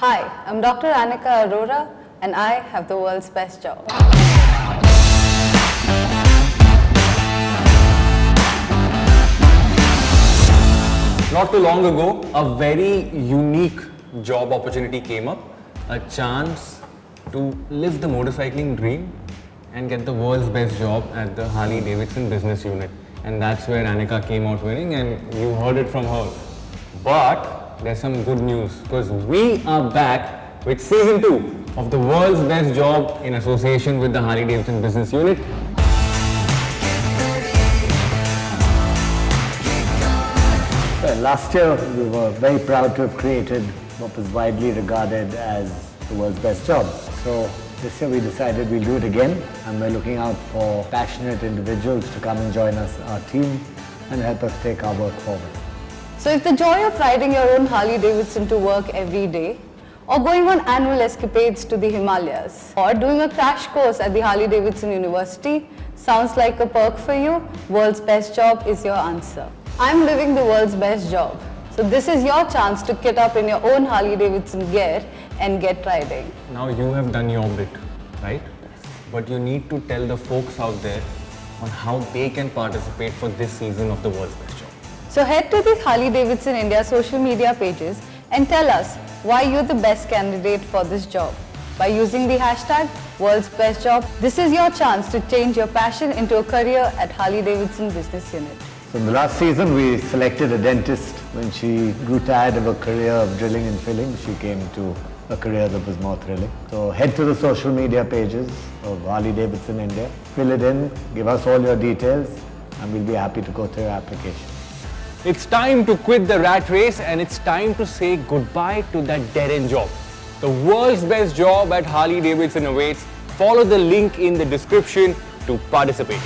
Hi, I'm Dr. Anika Arora and I have the world's best job. Not too long ago, a very unique job opportunity came up, a chance to live the motorcycling dream and get the world's best job at the Harley-Davidson business unit. And that's where Anika came out winning, and you heard it from her. But there's some good news, because we are back with season 2 of the world's best job in association with the Harley-Davidson business unit. Last year, we were very proud to have created what was widely regarded as the world's best job. So this year we decided we'll do it again, and we're looking out for passionate individuals to come and join us, our team, and help us take our work forward. So if the joy of riding your own Harley-Davidson to work every day, or going on annual escapades to the Himalayas, or doing a crash course at the Harley-Davidson University sounds like a perk for you, world's best job is your answer. I'm living the world's best job. So this is your chance to kit up in your own Harley-Davidson gear and get riding. Now you have done your bit, right? But you need to tell the folks out there on how they can participate for this season of the world's best job. So head to the Harley-Davidson India social media pages and tell us why you're the best candidate for this job. By using the hashtag World's Best Job, this is your chance to change your passion into a career at Harley-Davidson Business Unit. So in the last season, we selected a dentist. When she grew tired of a career of drilling and filling, she came to a career that was more thrilling. So head to the social media pages of Harley-Davidson India, fill it in, give us all your details, and we'll be happy to go through your application. It's time to quit the rat race, and it's time to say goodbye to that dead-end job. The world's best job at Harley-Davidson awaits. Follow the link in the description to participate.